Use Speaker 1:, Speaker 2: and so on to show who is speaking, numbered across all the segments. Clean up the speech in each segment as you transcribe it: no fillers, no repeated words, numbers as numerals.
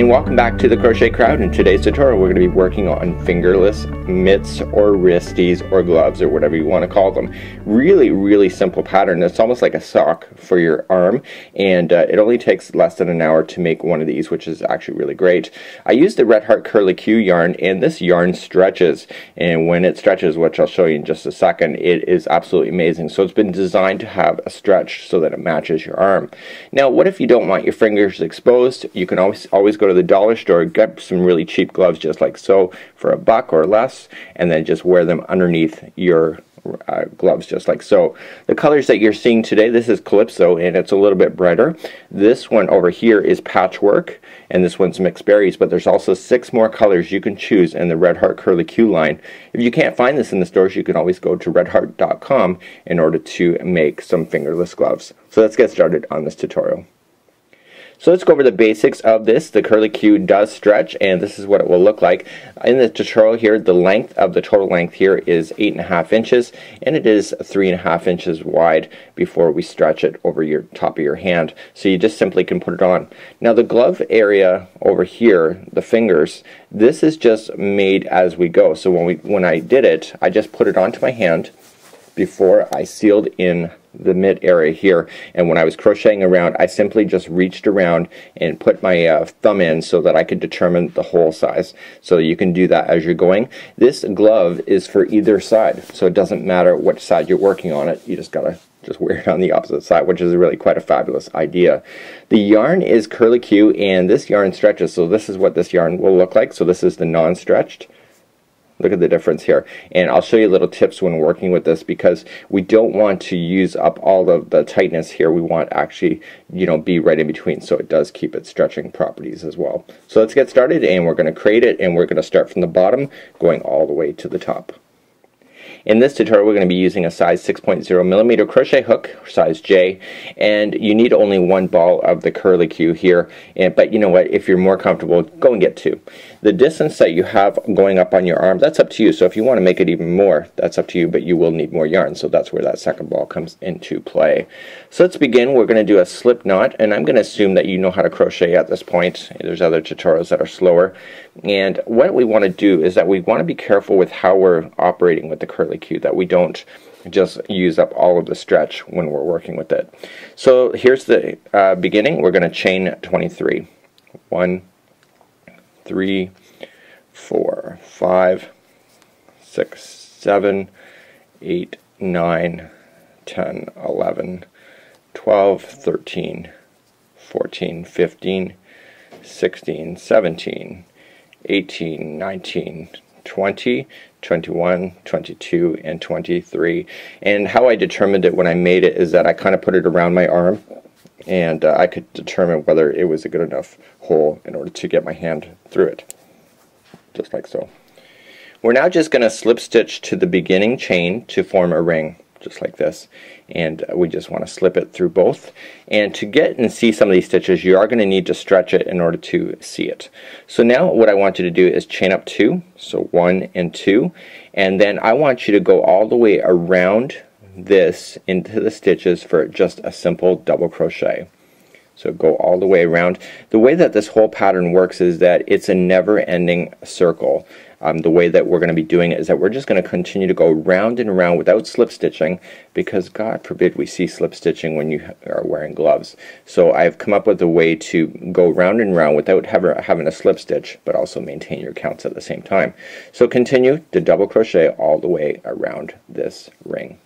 Speaker 1: and welcome back to the Crochet Crowd. In today's tutorial we're going to be working on fingerless mitts or wristies or gloves or whatever you want to call them. Really simple pattern. It's almost like a sock for your arm, and it only takes less than an hour to make one of these, which is actually really great. I used the Red Heart Curly Q yarn, and this yarn stretches, and when it stretches, which I'll show you in just a second, it is absolutely amazing. So it's been designed to have a stretch so that it matches your arm. Now what if you don't want your fingers exposed? You can always go to the dollar store, get some really cheap gloves just like so for $1 or less, and then just wear them underneath your gloves just like so. The colors that you're seeing today, this is Calypso and it's a little bit brighter. This one over here is Patchwork, and this one's Mixed Berries, but there's also 6 more colors you can choose in the Red Heart Curly Q line. If you can't find this in the stores, you can always go to redheart.com in order to make some fingerless gloves. So let's get started on this tutorial. So let's go over the basics of this. The Curly Q does stretch, and this is what it will look like. In the tutorial here, the length of the total length here is 8.5 inches, and it is 3.5 inches wide before we stretch it over your top of your hand. So you just simply can put it on. Now the glove area over here, the fingers, this is just made as we go. So when I did it, I just put it onto my hand before I sealed in the mid area here, and when I was crocheting around, I simply just reached around and put my thumb in so that I could determine the hole size. So you can do that as you're going. This glove is for either side, so it doesn't matter which side you're working on it. You just gotta wear it on the opposite side, which is really quite a fabulous idea. The yarn is Curly Q, and this yarn stretches, so this is what this yarn will look like. So this is the non-stretched. Look at the difference here, and I'll show you little tips when working with this, because we don't want to use up all of the tightness here. We want actually, be right in between, so it does keep its stretching properties as well. So let's get started, and we're going to create it, and we're going to start from the bottom going all the way to the top. In this tutorial we're going to be using a size 6.0 millimeter crochet hook, size J, and you need only 1 ball of the Curly Q here, but you know what, if you're more comfortable, go and get 2. The distance that you have going up on your arm, that's up to you, so if you want to make it even more, that's up to you, but you will need more yarn, so that's where that second ball comes into play. So let's begin. We're going to do a slip knot, and I'm going to assume that you know how to crochet at this point. There's other tutorials that are slower, and what we want to do is that we want to be careful with how we're operating with the Curly Q, that we don't just use up all of the stretch when we're working with it. So here's the beginning. We're going to chain 23. 1, 3, 4, 5, 6, 7, 8, 9, 10, 11, 12, 13, 14, 15, 16, 17, 18, 19, 20, 21, 22, and 23. And how I determined it when I made it is that I kind of put it around my arm, and I could determine whether it was a good enough hole in order to get my hand through it, just like so. We're now just going to slip stitch to the beginning chain to form a ring, just like this, and we just want to slip it through both. And to get and see some of these stitches, you are going to need to stretch it in order to see it. So now what I want you to do is chain up 2, so 1 and 2, and then I want you to go all the way around this into the stitches for just a simple double crochet. So go all the way around. The way that this whole pattern works is that it's a never-ending circle. The way that we're going to be doing it is that we're just going to continue to go round and around without slip stitching, because God forbid we see slip stitching when you are wearing gloves. So I've come up with a way to go round and round without having a slip stitch, but also maintain your counts at the same time. So continue to double crochet all the way around this ring.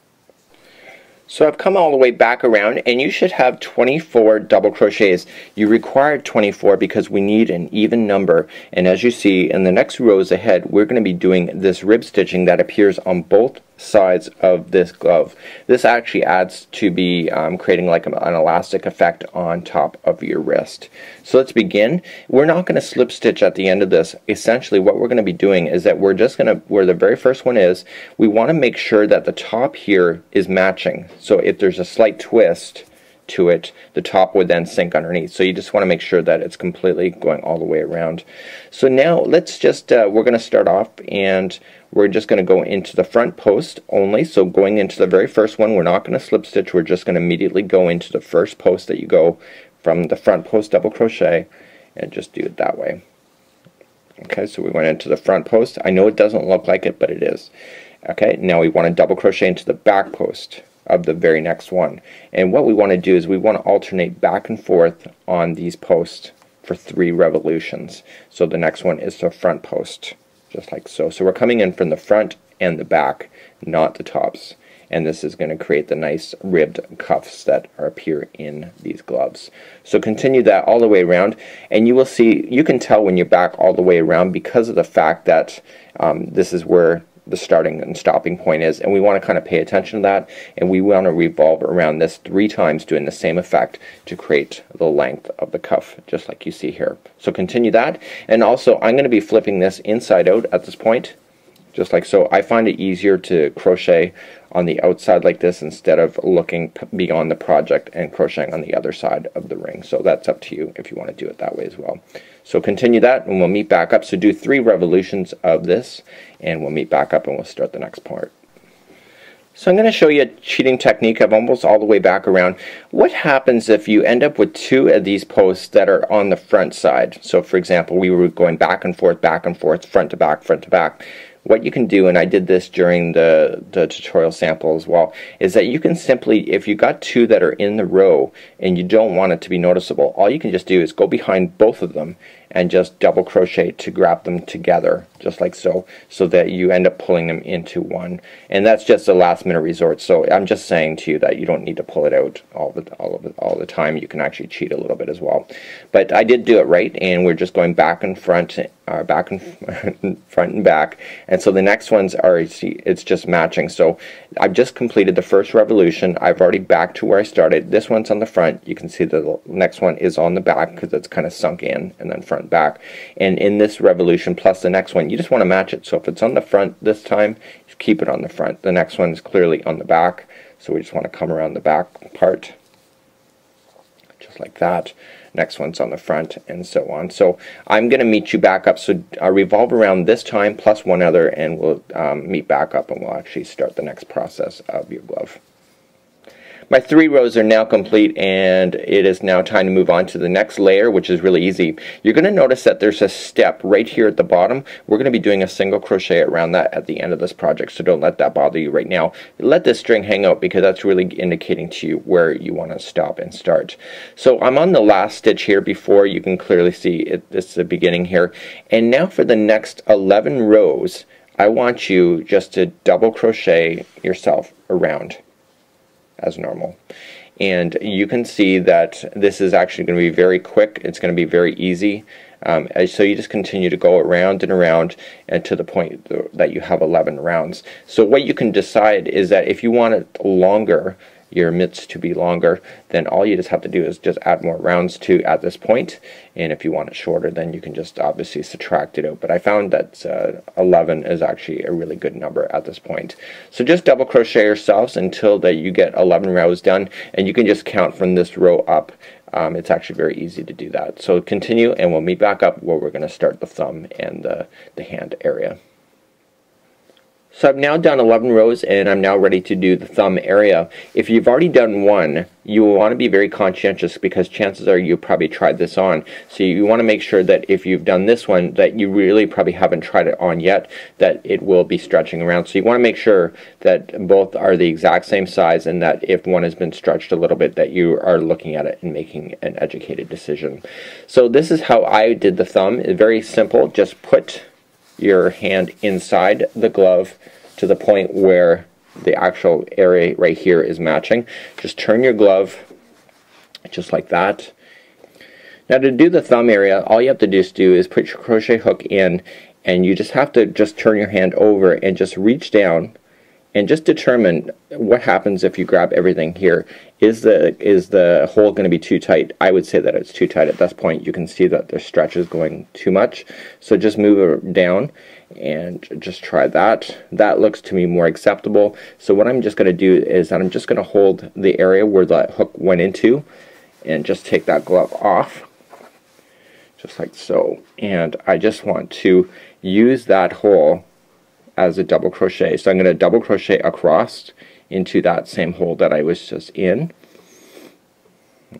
Speaker 1: So I've come all the way back around, and you should have 24 double crochets. You require 24 because we need an even number, and as you see in the next rows ahead, we're going to be doing this rib stitching that appears on both sides of this glove. This actually adds to be creating like an elastic effect on top of your wrist. So let's begin. We're not going to slip stitch at the end of this. Essentially what we're going to be doing is that we're just going to, where the very first one is, we want to make sure that the top here is matching. So if there's a slight twist to it, the top would then sink underneath. So you just want to make sure that it's completely going all the way around. So now let's just, we're going to start off, and we're just going to go into the front post only. So going into the very first one, we're not going to slip stitch, we're just going to immediately go into the first post that you go from the front post double crochet, and just do it that way. Okay, so we went into the front post. I know it doesn't look like it, but it is. Okay, now we want to double crochet into the back post of the very next one. And what we want to do is we want to alternate back and forth on these posts for 3 revolutions. So the next one is the front post, just like so. So we're coming in from the front and the back, not the tops. And this is going to create the nice ribbed cuffs that appear in these gloves. So continue that all the way around, and you will see, you can tell when you're back all the way around because of the fact that this is where the starting and stopping point is, and we want to kind of pay attention to that, and we want to revolve around this 3 times doing the same effect to create the length of the cuff, just like you see here. So continue that, and also I'm going to be flipping this inside out at this point, just like so. I find it easier to crochet on the outside like this instead of looking beyond the project and crocheting on the other side of the ring. So that's up to you if you want to do it that way as well. So continue that, and we'll meet back up. So do 3 revolutions of this, and we'll meet back up and we'll start the next part. So I'm going to show you a cheating technique of almost all the way back around. What happens if you end up with 2 of these posts that are on the front side? So for example, we were going back and forth, front to back, front to back. What you can do, and I did this during the tutorial sample as well, is that you can simply, if you got 2 that are in the row and you don't want it to be noticeable, all you can just do is go behind both of them and just double crochet to grab them together, just like so, so that you end up pulling them into one. And that's just a last minute resort, so I'm just saying to you that you don't need to pull it out all the time. You can actually cheat a little bit as well. But I did do it right, and we're just going back and front, front and back. And so the next ones are, it's just matching. So I've just completed the first revolution. I've already back to where I started. This one's on the front. You can see the next one is on the back because it's kind of sunk in, and then front back. And in this revolution plus the next one, you just want to match it. So if it's on the front this time, just keep it on the front. The next one is clearly on the back, so we just want to come around the back part, just like that. Next one's on the front, and so on. So I'm going to meet you back up. So I'll revolve around this time plus one other, and we'll meet back up, and we'll actually start the next process of your glove. My 3 rows are now complete, and it is now time to move on to the next layer, which is really easy. You're going to notice that there's a step right here at the bottom. We're going to be doing a single crochet around that at the end of this project, so don't let that bother you right now. Let this string hang out because that's really indicating to you where you want to stop and start. So I'm on the last stitch here before. You can clearly see it. This is the beginning here. And now for the next 11 rows, I want you just to double crochet yourself around as normal. And you can see that this is actually going to be very quick. It's going to be very easy. So you just continue to go around and around and to the point that you have 11 rounds. So what you can decide is that if you want it longer, your mitts to be longer, then all you just have to do is just add more rounds to at this point. And if you want it shorter, then you can just obviously subtract it out. But I found that 11 is actually a really good number at this point. So just double crochet yourselves until that you get 11 rows done, and you can just count from this row up. It's actually very easy to do that. So continue, and we'll meet back up where we're going to start the thumb and the hand area. So I've now done 11 rows, and I'm now ready to do the thumb area. If you've already done one, you will want to be very conscientious because chances are you probably tried this on. So you want to make sure that if you've done this one, that you really probably haven't tried it on yet, that it will be stretching around. So you want to make sure that both are the exact same size, and that if one has been stretched a little bit, that you are looking at it and making an educated decision. So this is how I did the thumb. It's very simple. Just put your hand inside the glove to the point where the actual area right here is matching. Just turn your glove just like that. Now to do the thumb area, all you have to do is put your crochet hook in, and you just have to just turn your hand over and just reach down and just determine what happens if you grab everything here. Is the hole going to be too tight? I would say that it's too tight at this point. You can see that the stretch is going too much. So just move it down and just try that. That looks to me more acceptable. So what I'm just going to do is that I'm just going to hold the area where the hook went into and just take that glove off, just like so. And I just want to use that hole as a double crochet. So I'm going to double crochet across into that same hole that I was just in.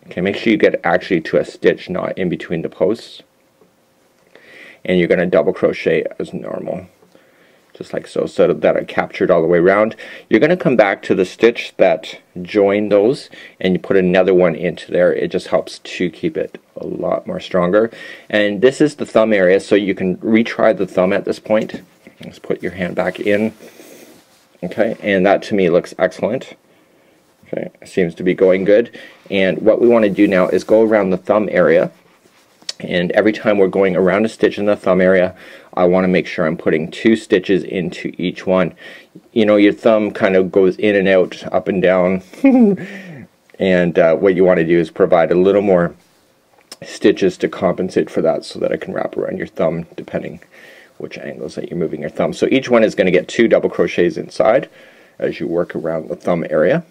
Speaker 1: Okay, make sure you get actually to a stitch, not in between the posts. and you're going to double crochet as normal, just like so, so that I captured all the way around. You're going to come back to the stitch that joined those and you put another one into there. It just helps to keep it a lot more stronger. And this is the thumb area, so you can retry the thumb at this point. Just put your hand back in. Okay, and that to me looks excellent. Okay, seems to be going good. And what we want to do now is go around the thumb area, and every time we're going around a stitch in the thumb area, I want to make sure I'm putting 2 stitches into each one. You know, your thumb kind of goes in and out, up and down, and what you want to do is provide a little more stitches to compensate for that, so that it can wrap around your thumb depending which angles that you're moving your thumb. So each one is going to get 2 double crochets inside as you work around the thumb area.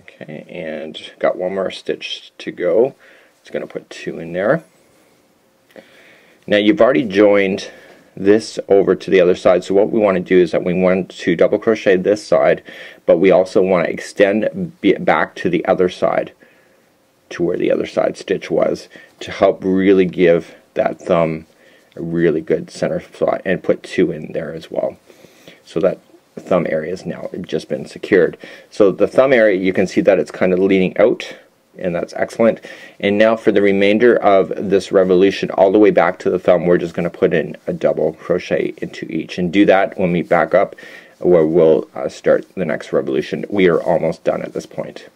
Speaker 1: Okay, and got one more stitch to go. It's going to put 2 in there. Now you've already joined this over to the other side, so what we want to do is that we want to double crochet this side, but we also want to extend back to the other side, to where the other side stitch was, to help really give that thumb a really good center spot, and put 2 in there as well, so that the thumb area has now just been secured. So the thumb area, you can see that it's kind of leaning out, and that's excellent. And now for the remainder of this revolution, all the way back to the thumb, we're just going to put in a double crochet into each, and do that when we back up, where we'll start the next revolution. We are almost done at this point.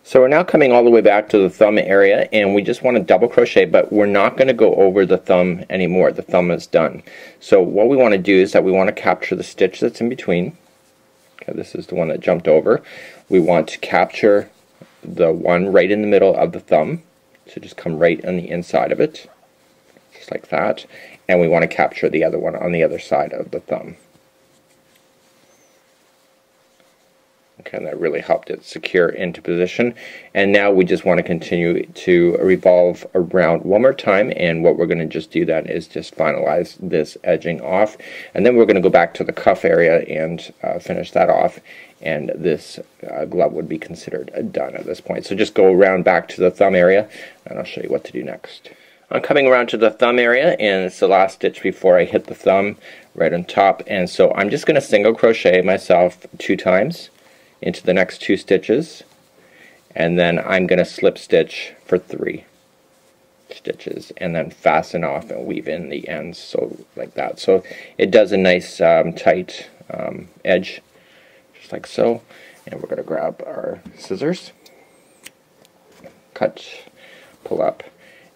Speaker 1: So we're now coming all the way back to the thumb area, and we just want to double crochet, but we're not going to go over the thumb anymore. The thumb is done. So what we want to do is that we want to capture the stitch that's in between. Okay, this is the one that jumped over. We want to capture the one right in the middle of the thumb, so just come right on the inside of it, just like that. And we want to capture the other one on the other side of the thumb. Okay, and that really helped it secure into position. And now we just want to continue to revolve around one more time, and what we're going to just do then is just finalize this edging off, and then we're going to go back to the cuff area and finish that off, and this glove would be considered done at this point. So just go around back to the thumb area, and I'll show you what to do next. I'm coming around to the thumb area, and it's the last stitch before I hit the thumb right on top, and so I'm just going to single crochet myself 2 times into the next 2 stitches, and then I'm going to slip stitch for 3 stitches, and then fasten off and weave in the ends, so like that. So it does a nice tight edge, just like so. And we're going to grab our scissors, cut, pull up,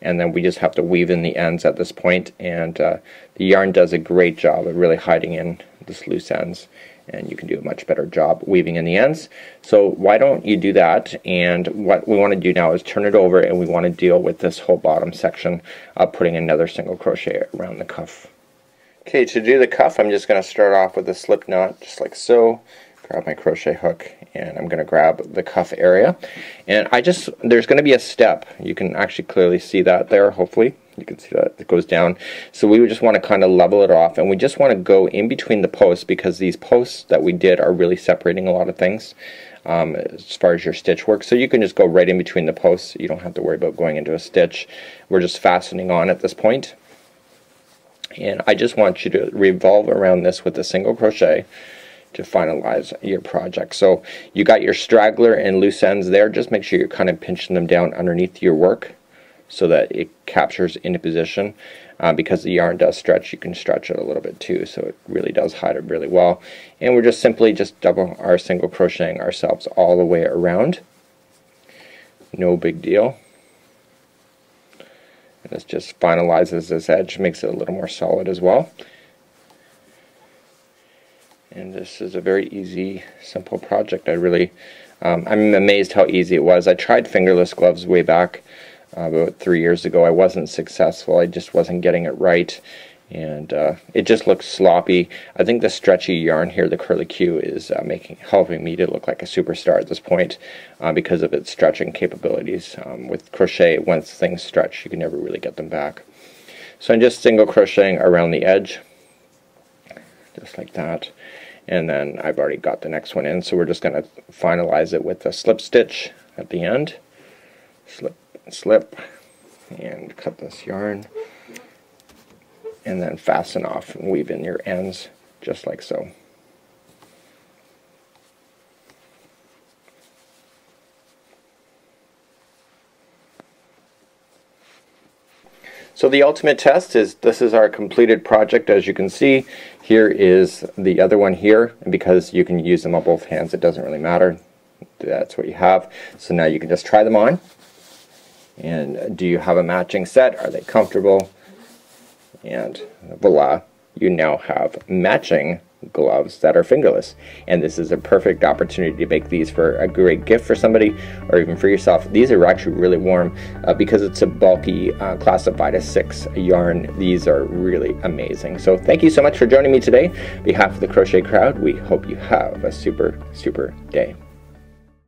Speaker 1: and then we just have to weave in the ends at this point, and the yarn does a great job of really hiding in this loose ends, and you can do a much better job weaving in the ends. So why don't you do that? And what we want to do now is turn it over, and we want to deal with this whole bottom section of putting another single crochet around the cuff. Okay, to do the cuff, I'm just going to start off with a slip knot, just like so. Grab my crochet hook, and I'm going to grab the cuff area, and there's going to be a step. You can actually clearly see that there, hopefully. You can see that it goes down. So we would just want to kind of level it off, and we just want to go in between the posts, because these posts that we did are really separating a lot of things as far as your stitch work. So you can just go right in between the posts. You don't have to worry about going into a stitch. We're just fastening on at this point. And I just want you to revolve around this with a single crochet to finalize your project. So you got your straggler and loose ends there. Just make sure you're kind of pinching them down underneath your work so that it captures into position. Because the yarn does stretch, you can stretch it a little bit too, so it really does hide it really well. And we're just simply double our single crocheting ourselves all the way around. No big deal. And this just finalizes this edge, makes it a little more solid as well. And this is a very easy, simple project. I'm amazed how easy it was. I tried fingerless gloves way back about 3 years ago. I wasn't successful. I just wasn't getting it right, and it just looks sloppy. I think the stretchy yarn here, the curly Q, is helping me to look like a superstar at this point because of its stretching capabilities. With crochet, once things stretch, you can never really get them back. So I'm just single crocheting around the edge, just like that. And then I've already got the next one in, so we're just going to finalize it with a slip stitch at the end. Slip, slip, and cut this yarn. And then fasten off and weave in your ends just like so. So the ultimate test is, this is our completed project. As you can see, here is the other one here, and because you can use them on both hands, it doesn't really matter. That's what you have. So now you can just try them on. And do you have a matching set? Are they comfortable? And voila, you now have matching gloves that are fingerless. And this is a perfect opportunity to make these for a great gift for somebody, or even for yourself. These are actually really warm because it's a bulky classified as 6 yarn. These are really amazing. So thank you so much for joining me today. On behalf of the Crochet Crowd, we hope you have a super day.